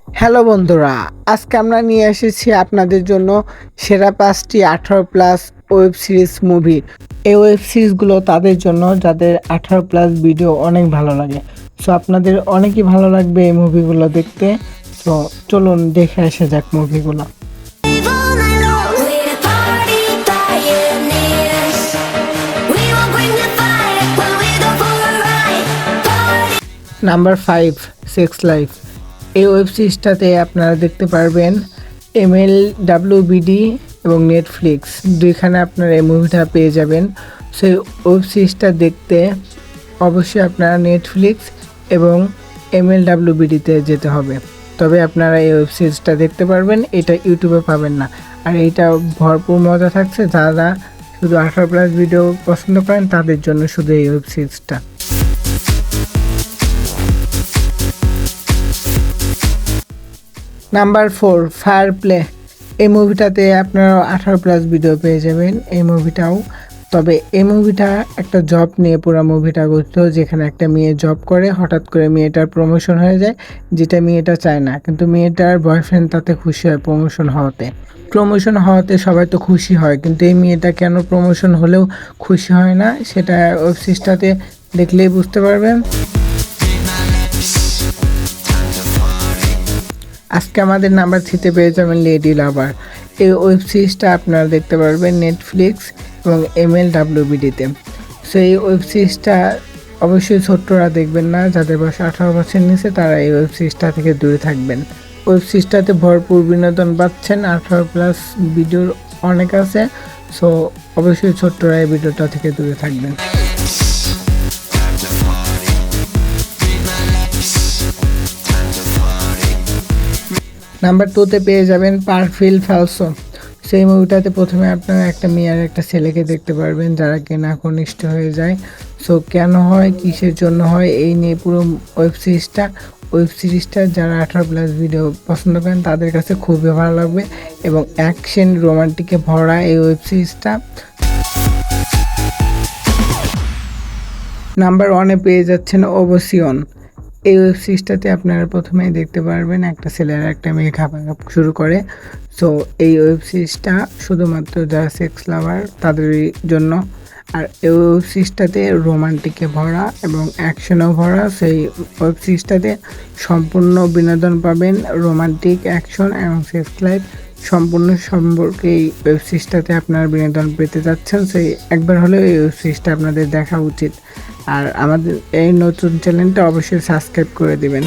Hello বন্ধুরা, আজকে আমরা নিয়ে এসেছি আপনাদের জন্য সেরা 5টি 18+ ওয়েব সিরিজ মুভি। এই ওয়েব সিরিজগুলো তাদের জন্য যাদের 18+ ভিডিও অনেক ভালো লাগে। সো আপনাদের অনেকই ভালো লাগবে এই মুভিগুলো দেখতে। তো চলুন দেখে আসা যাক মুভিগুলো। Number 5, sex life. এই ওয়েব সিরিজটাতে আপনারা দেখতে পারবেন MLWBD এবং নেটফ্লিক্স দুইখানে আপনারা এই মুভিটা পেয়ে যাবেন। সেই ওয়েব সিরিজটা দেখতে অবশ্যই আপনারা নেটফ্লিক্স এবং MLWBDতে যেতে হবে, তবে আপনারা এই ওয়েব সিরিজটা দেখতে পারবেন। এটা ইউটিউবে পাবেন না। আর এইটা ভরপুর মজা থাকছে, যারা শুধু 18+ ভিডিও পছন্দ করেন তাদের জন্য শুধু এই ওয়েব সিরিজটা। Number 4, fire play. এই মুভিটাতে আপনারা 18+ ভিডিও পেয়ে যাবেন এই মুভিটাও। তবে এই মুভিটা একটা জব নিয়ে পুরো মুভিটা গঠিত, যেখানে একটা মেয়ে জব করে, হঠাৎ করে মেয়েটার প্রমোশন হয়ে যায়, যেটা মেয়েটা চায় না, কিন্তু মেয়েটার বয়ফ্রেন্ড তাতে খুশি হয় প্রমোশন হওয়াতে সবাই তো খুশি হয়, কিন্তু এই মেয়েটা কেন প্রমোশন হলেও খুশি হয় না সেটা ওয়েব সিরিজটাতে দেখলেই বুঝতে পারবেন। আজকে আমাদের নাম্বার 3তে পেয়ে যাবেন লেডি লাভার। এই ওয়েব সিরিজটা আপনারা দেখতে পারবেন নেটফ্লিক্স এবং MLWBDতে। সো এই ওয়েব সিরিজটা অবশ্যই ছোট্টরা দেখবেন না, যাদের বয়স 18 বছর নিচে তারা এই ওয়েব সিরিজটা থেকে দূরে থাকবেন। ওয়েব সিরিজটাতে ভরপুর বিনোদন পাচ্ছেন, 18+ ভিডিওর অনেক আছে। সো অবশ্যই ছোট্টরা এই ভিডিওটা থেকে দূরে থাকবেন। নাম্বার 2তে পেয়ে যাবেন পারফিল ফ্যালসো। সেই মুভিটাতে প্রথমে আপনারা একটা মেয়ে আর একটা ছেলেকে দেখতে পারবেন, যারা কিনা ঘনিষ্ঠ হয়ে যায়। সো কেন হয়, কিসের জন্য হয়, এই নিয়ে পুরো ওয়েব সিরিজটা যারা 18+ ভিডিও পছন্দ করেন তাদের কাছে খুবই ভালো লাগবে এবং অ্যাকশন রোমান্টিকে ভরা এই ওয়েব সিরিজটা। নাম্বার 1-এ পেয়ে যাচ্ছেন ওবসিয়ন। এই ওয়েব সিরিজটাতে আপনারা প্রথমেই দেখতে পারবেন একটা ছেলে আর একটা মেয়ে খাওয়া শুরু করে। সো এই ওয়েব সিরিজটা শুধুমাত্র যারা সেক্স লাভার তাদের জন্য। আর এই ওয়েব সিরিজটাতে রোমান্টিকে ভরা এবং অ্যাকশনও ভরা। সেই ওয়েব সিরিজটাতে সম্পূর্ণ বিনোদন পাবেন, রোমান্টিক, অ্যাকশন এবং সেক্স লাইফ সম্পূর্ণ সম্পর্কে এই ওয়েব সিরিজটাতে আপনারা বিনোদন পেতে যাচ্ছেন। সেই একবার হলেও এই ওয়েব সিরিজটা আপনাদের দেখা উচিত। আর আমাদের এই নতুন চ্যানেলটা অবশ্যই সাবস্ক্রাইব করে দিবেন।